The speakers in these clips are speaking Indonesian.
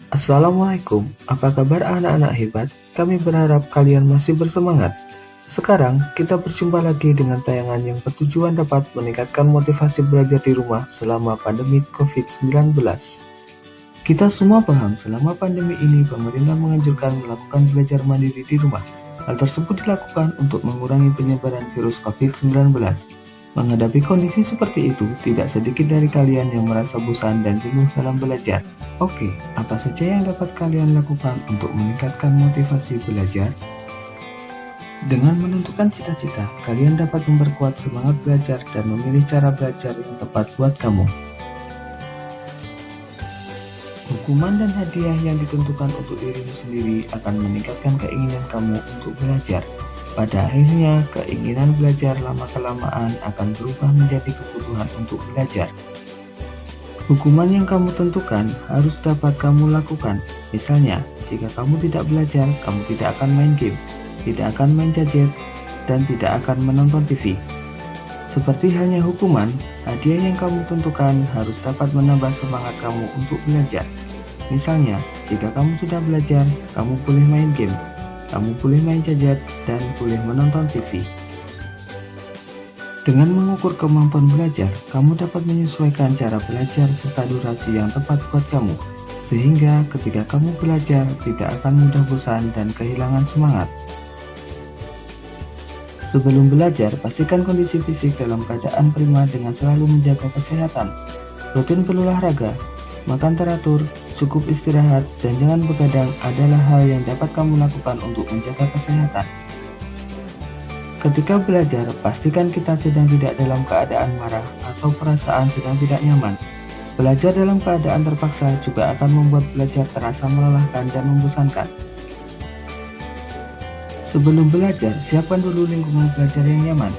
Assalamualaikum, apa kabar anak-anak hebat? Kami berharap kalian masih bersemangat. Sekarang, kita berjumpa lagi dengan tayangan yang bertujuan dapat meningkatkan motivasi belajar di rumah selama pandemi COVID-19. Kita semua paham, selama pandemi ini pemerintah menganjurkan melakukan belajar mandiri di rumah. Hal tersebut dilakukan untuk mengurangi penyebaran virus COVID-19. Menghadapi kondisi seperti itu, tidak sedikit dari kalian yang merasa bosan dan jenuh dalam belajar. Oke, apa saja yang dapat kalian lakukan untuk meningkatkan motivasi belajar? Dengan menentukan cita-cita, kalian dapat memperkuat semangat belajar dan memilih cara belajar yang tepat buat kamu. Hukuman dan hadiah yang ditentukan untuk dirimu sendiri akan meningkatkan keinginan kamu untuk belajar. Pada akhirnya, keinginan belajar lama-kelamaan akan berubah menjadi kebutuhan untuk belajar. Hukuman yang kamu tentukan harus dapat kamu lakukan. Misalnya, jika kamu tidak belajar, kamu tidak akan main game, tidak akan main gadget, dan tidak akan menonton TV. Seperti halnya hukuman, hadiah yang kamu tentukan harus dapat menambah semangat kamu untuk belajar. Misalnya, jika kamu sudah belajar, kamu boleh main game, kamu boleh main gadget, dan boleh menonton TV. Dengan mengukur kemampuan belajar, kamu dapat menyesuaikan cara belajar serta durasi yang tepat buat kamu, sehingga ketika kamu belajar tidak akan mudah bosan dan kehilangan semangat. Sebelum belajar, pastikan kondisi fisik dalam keadaan prima dengan selalu menjaga kesehatan. Rutin berolahraga, makan teratur, cukup istirahat, dan jangan begadang adalah hal yang dapat kamu lakukan untuk menjaga kesehatan. Ketika belajar, pastikan kita sedang tidak dalam keadaan marah atau perasaan sedang tidak nyaman. Belajar dalam keadaan terpaksa juga akan membuat belajar terasa melelahkan dan membosankan. Sebelum belajar, siapkan dulu lingkungan belajar yang nyaman.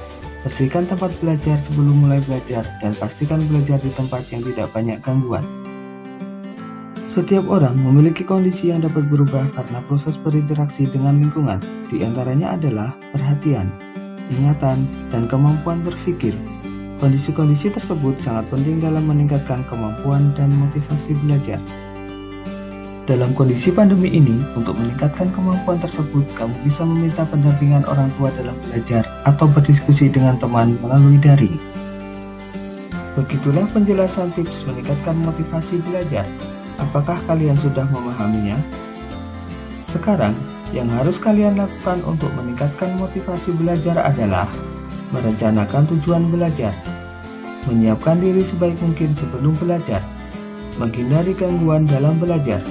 Bersihkan tempat belajar sebelum mulai belajar, dan pastikan belajar di tempat yang tidak banyak gangguan. Setiap orang memiliki kondisi yang dapat berubah karena proses berinteraksi dengan lingkungan. Di antaranya adalah perhatian, ingatan, dan kemampuan berpikir. Kondisi-kondisi tersebut sangat penting dalam meningkatkan kemampuan dan motivasi belajar. Dalam kondisi pandemi ini, untuk meningkatkan kemampuan tersebut, kamu bisa meminta pendampingan orang tua dalam belajar atau berdiskusi dengan teman melalui daring. Begitulah penjelasan tips meningkatkan motivasi belajar. Apakah kalian sudah memahaminya? Sekarang, yang harus kalian lakukan untuk meningkatkan motivasi belajar adalah merencanakan tujuan belajar, menyiapkan diri sebaik mungkin sebelum belajar, menghindari gangguan dalam belajar,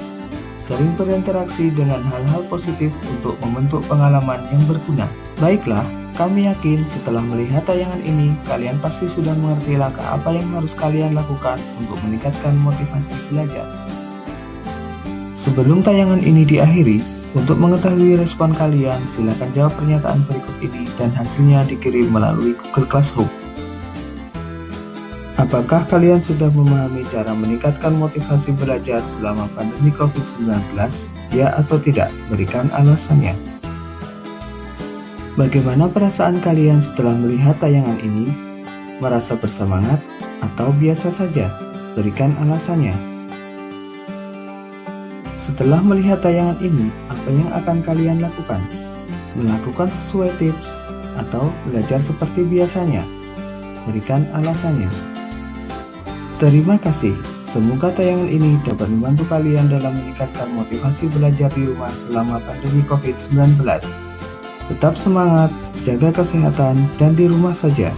sering berinteraksi dengan hal-hal positif untuk membentuk pengalaman yang berguna. Baiklah, kami yakin setelah melihat tayangan ini, kalian pasti sudah mengerti langkah apa yang harus kalian lakukan untuk meningkatkan motivasi belajar. Sebelum tayangan ini diakhiri, untuk mengetahui respon kalian, silakan jawab pernyataan berikut ini dan hasilnya dikirim melalui Google Classroom. Apakah kalian sudah memahami cara meningkatkan motivasi belajar selama pandemi COVID-19? Ya atau tidak? Berikan alasannya. Bagaimana perasaan kalian setelah melihat tayangan ini? Merasa bersemangat atau biasa saja? Berikan alasannya. Setelah melihat tayangan ini, apa yang akan kalian lakukan? Melakukan sesuai tips atau belajar seperti biasanya? Berikan alasannya. Terima kasih. Semoga tayangan ini dapat membantu kalian dalam meningkatkan motivasi belajar di rumah selama pandemi COVID-19. Tetap semangat, jaga kesehatan, dan di rumah saja.